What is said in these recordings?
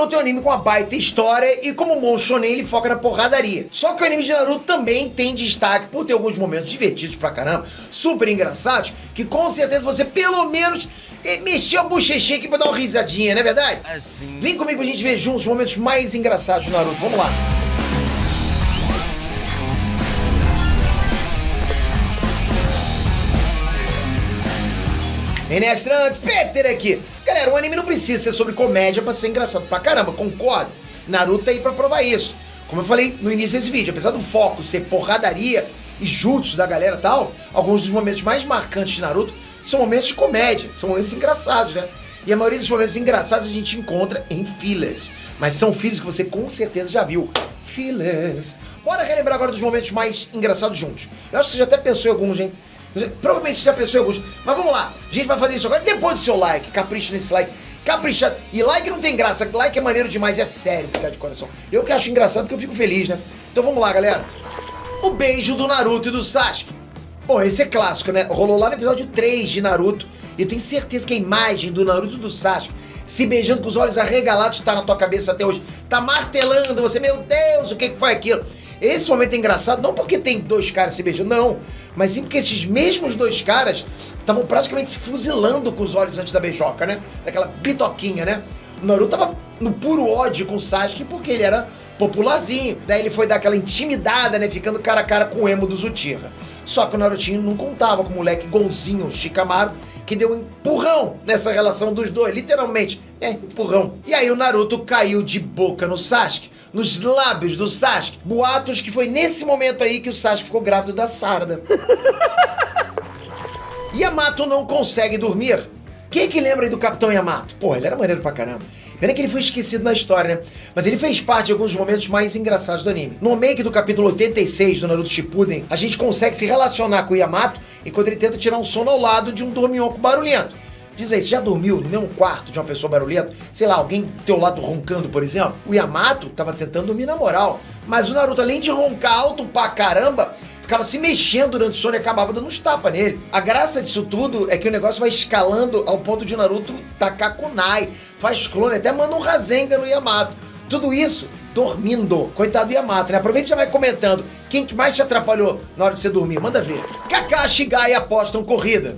Naruto é um anime com uma baita história e como um bom shonen ele foca na porradaria. Só que o anime de Naruto também tem destaque por ter alguns momentos divertidos pra caramba, super engraçados, que com certeza você pelo menos mexeu a bochechinha aqui pra dar uma risadinha, não é verdade? Assim. Vem comigo pra gente ver juntos os momentos mais engraçados do Naruto, vamos lá. Enestrantes, Peter aqui. Galera, o anime não precisa ser sobre comédia pra ser engraçado pra caramba, concordo? Naruto tá aí pra provar isso. Como eu falei no início desse vídeo, apesar do foco ser porradaria e jutsu da galera e tal, alguns dos momentos mais marcantes de Naruto são momentos de comédia, são momentos engraçados, né? E a maioria dos momentos engraçados a gente encontra em fillers. Mas são fillers que você com certeza já viu. Fillers. Bora relembrar agora dos momentos mais engraçados juntos. Eu acho que você já até pensou em alguns, hein? Provavelmente você já pensou em alguns, mas vamos lá, a gente vai fazer isso agora, depois do seu like, capricha nesse like, capricha, e like não tem graça, like é maneiro demais, é sério, pegar de coração, eu que acho engraçado porque eu fico feliz, né? Então vamos lá, galera, o beijo do Naruto e do Sasuke. Bom, esse é clássico, né? Rolou lá no episódio 3 de Naruto, e eu tenho certeza que a imagem do Naruto e do Sasuke se beijando com os olhos arregalados tá na tua cabeça até hoje, tá martelando você, meu Deus, o que foi aquilo? Esse momento é engraçado, não porque tem dois caras se beijando, não, mas sim porque esses mesmos dois caras estavam praticamente se fuzilando com os olhos antes da beijoca, né? Daquela bitoquinha, né? O Naruto tava no puro ódio com o Sasuke porque ele era popularzinho. Daí ele foi dar aquela intimidada, né? Ficando cara a cara com o emo do Uchiha. Só que o Narutinho não contava com o moleque golzinho, Shikamaru, que deu um empurrão nessa relação dos dois, literalmente, empurrão. E aí o Naruto caiu de boca no Sasuke, nos lábios do Sasuke. Boatos que foi nesse momento aí que o Sasuke ficou grávido da Sarada. Yamato não consegue dormir. Quem é que lembra aí do Capitão Yamato? Pô, ele era maneiro pra caramba. Pena que ele foi esquecido na história, né? Mas ele fez parte de alguns dos momentos mais engraçados do anime. No make do capítulo 86 do Naruto Shippuden, a gente consegue se relacionar com o Yamato enquanto ele tenta tirar um sono ao lado de um dorminhoco barulhento. Diz aí, você já dormiu no mesmo quarto de uma pessoa barulhenta? Sei lá, alguém do teu lado roncando, por exemplo? O Yamato tava tentando dormir na moral. Mas o Naruto, além de roncar alto pra caramba, ficava se mexendo durante o sono e acabava dando uns tapas nele. A graça disso tudo é que o negócio vai escalando ao ponto de o Naruto tacar kunai, faz clone, até manda um Rasengan no Yamato. Tudo isso dormindo. Coitado do Yamato, né? Aproveita e já vai comentando. Quem que mais te atrapalhou na hora de você dormir? Manda ver. Kakashi e Gai apostam corrida.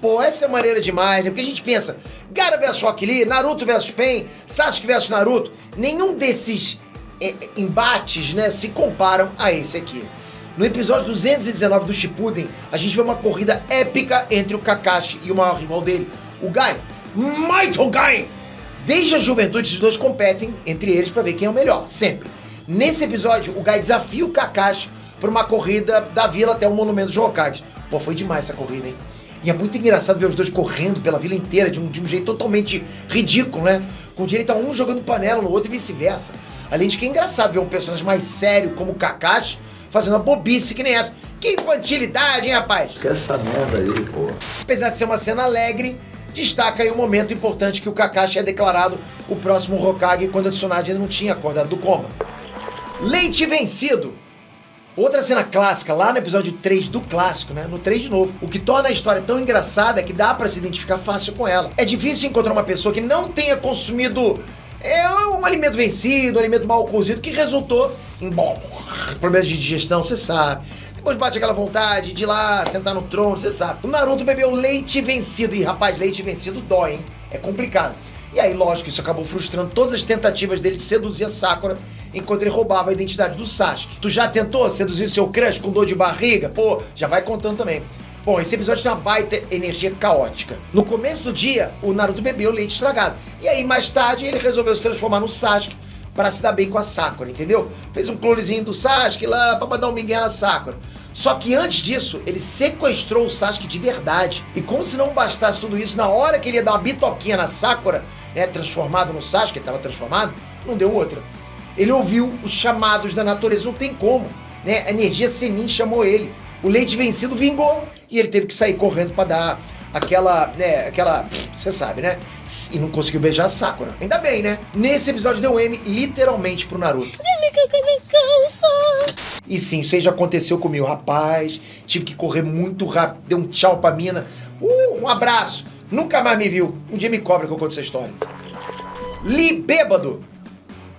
Pô, essa é maneira demais, né? Porque a gente pensa, Gaara vs Rock Lee, Naruto vs Pain, Sasuke vs Naruto, nenhum desses embates, né, se comparam a esse aqui. No episódio 219 do Shippuden, a gente vê uma corrida épica entre o Kakashi e o maior rival dele, o Gai. Mighty Gai! Desde a juventude, esses dois competem entre eles pra ver quem é o melhor, sempre. Nesse episódio, o Gai desafia o Kakashi pra uma corrida da vila até o Monumento dos Hokages. Pô, foi demais essa corrida, hein? E é muito engraçado ver os dois correndo pela vila inteira de um jeito totalmente ridículo, né? Com direito a um jogando panela no outro e vice-versa. Além de que é engraçado ver um personagem mais sério como o Kakashi fazendo uma bobice que nem essa. Que infantilidade, hein, rapaz? Que essa merda aí, pô. Apesar de ser uma cena alegre, destaca aí um momento importante que o Kakashi é declarado o próximo Hokage quando a Tsunade ainda não tinha acordado do coma. Leite vencido. Outra cena clássica, lá no episódio 3 do clássico, né? No 3 de novo. O que torna a história tão engraçada é que dá pra se identificar fácil com ela. É difícil encontrar uma pessoa que não tenha consumido um alimento vencido, um alimento mal cozido, que resultou em problemas de digestão, você sabe. Depois bate aquela vontade de ir lá, sentar no trono, você sabe. O Naruto bebeu leite vencido. E, rapaz, leite vencido dói, hein? É complicado. E aí, lógico, isso acabou frustrando todas as tentativas dele de seduzir a Sakura enquanto ele roubava a identidade do Sasuke. Tu já tentou seduzir seu crush com dor de barriga? Pô, já vai contando também. Bom, esse episódio tem uma baita energia caótica. No começo do dia, o Naruto bebeu leite estragado. E aí, mais tarde, ele resolveu se transformar no Sasuke para se dar bem com a Sakura, entendeu? Fez um clonezinho do Sasuke lá pra mandar um migué na Sakura. Só que antes disso, ele sequestrou o Sasuke de verdade. E como se não bastasse tudo isso, na hora que ele ia dar uma bitoquinha na Sakura, né, transformado no Sasuke, ele estava transformado, não deu outra. Ele ouviu os chamados da natureza, não tem como, né? A energia Senin chamou ele. O leite vencido vingou e ele teve que sair correndo para dar aquela, você sabe, né? E não conseguiu beijar a Sakura. Ainda bem, né? Nesse episódio deu M literalmente pro Naruto. E sim, isso aí já aconteceu comigo, rapaz. Tive que correr muito rápido, dei um tchau pra mina. Um abraço. Nunca mais me viu. Um dia me cobra que eu conto essa história. Lee bêbado.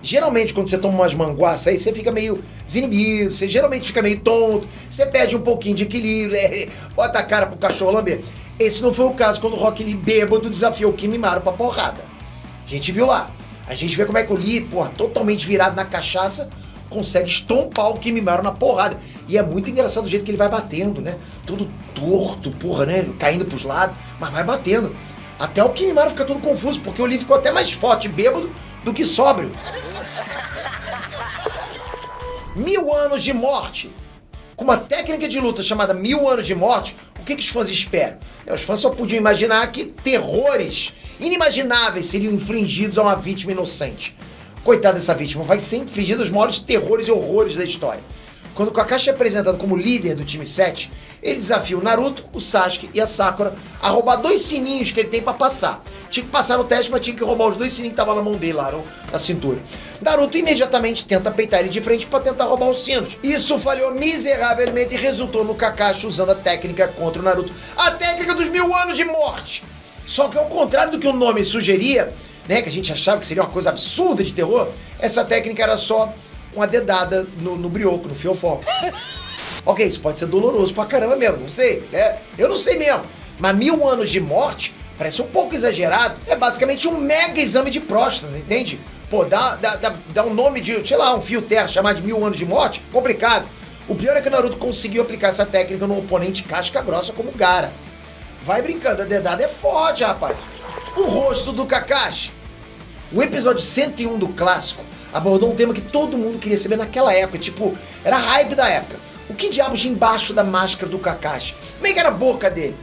Geralmente, quando você toma umas manguaças aí, você fica meio desinibido, você geralmente fica meio tonto, você perde um pouquinho de equilíbrio, bota a cara pro cachorro lamber. Esse não foi o caso quando o Rock Lee bêbado desafiou o Kimimaro pra porrada. A gente viu lá. A gente vê como é que o Lee, porra, totalmente virado na cachaça, consegue estompar o Kimimaro na porrada. E é muito engraçado o jeito que ele vai batendo, né? Todo torto, porra, né? Caindo pros lados, mas vai batendo. Até o Kimimaro fica todo confuso, porque o Lee ficou até mais forte bêbado do que sóbrio. 1000 anos de morte. Com uma técnica de luta chamada 1000 anos de morte, o que os fãs esperam? Os fãs só podiam imaginar que terrores inimagináveis seriam infligidos a uma vítima inocente. Coitada dessa vítima, vai ser infligida os maiores terrores e horrores da história. Quando o Kakashi é apresentado como líder do time 7, ele desafia o Naruto, o Sasuke e a Sakura a roubar 2 sininhos que ele tem pra passar. Tinha que passar no teste, mas tinha que roubar os 2 sininhos que estavam na mão dele lá, na cintura. Naruto imediatamente tenta peitar ele de frente pra tentar roubar os sinos. Isso falhou miseravelmente e resultou no Kakashi usando a técnica contra o Naruto. A técnica dos 1000 anos de morte. Só que ao contrário do que o nome sugeria, né, que a gente achava que seria uma coisa absurda de terror, essa técnica era só uma dedada no brioco, no fiofó. Ok, isso pode ser doloroso pra caramba mesmo, não sei, né? Eu não sei mesmo. Mas 1000 anos de morte parece um pouco exagerado. É basicamente um mega exame de próstata, entende? Pô, dá um nome de, sei lá, um fio terra chamar de 1000 anos de morte? Complicado. O pior é que o Naruto conseguiu aplicar essa técnica no oponente casca grossa como o Gaara. Vai brincando, a dedada é forte, rapaz. O rosto do Kakashi. O episódio 101 do clássico abordou um tema que todo mundo queria saber naquela época, tipo, era hype da época. O que diabos tinha embaixo da máscara do Kakashi? Como é que era a boca dele?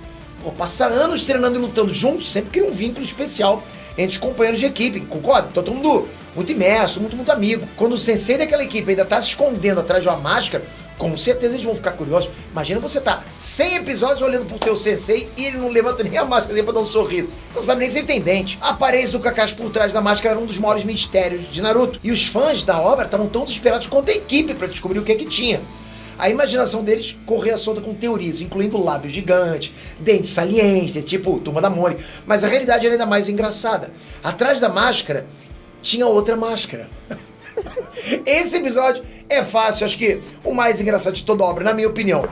Pô, passar anos treinando e lutando juntos sempre cria um vínculo especial entre os companheiros de equipe, concorda? Todo mundo muito imerso, muito amigo. Quando o sensei daquela equipe ainda tá se escondendo atrás de uma máscara, com certeza eles vão ficar curiosos. Imagina você tá 100 episódios olhando pro teu sensei e ele não levanta nem a máscara dele pra dar um sorriso. Você não sabe nem se ele tem dente. A aparência do Kakashi por trás da máscara era um dos maiores mistérios de Naruto. E os fãs da obra estavam tão desesperados quanto a equipe pra descobrir o que é que tinha. A imaginação deles corria solta com teorias, incluindo lábios gigantes, dentes salientes, tipo Turma da Mônica. Mas a realidade era ainda mais engraçada. Atrás da máscara tinha outra máscara. Esse episódio é fácil, acho que o mais engraçado de toda a obra, na minha opinião.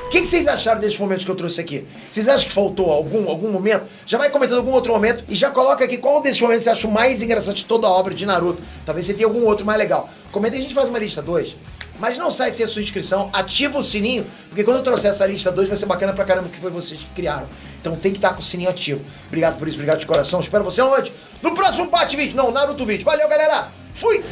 O que vocês acharam desses momentos que eu trouxe aqui? Vocês acham que faltou algum momento? Já vai comentando algum outro momento e já coloca aqui qual desses momentos você acha o mais engraçado de toda a obra de Naruto. Talvez você tenha algum outro mais legal. Comenta e a gente faz uma lista 2. Mas não sai sem a sua inscrição, ativa o sininho, porque quando eu trouxer essa lista 2 vai ser bacana pra caramba que foi vocês que criaram. Então tem que estar com o sininho ativo. Obrigado por isso, obrigado de coração. Espero você onde? No próximo Bate Vídeo, não, Naruto Vídeo. Valeu, galera! Fui!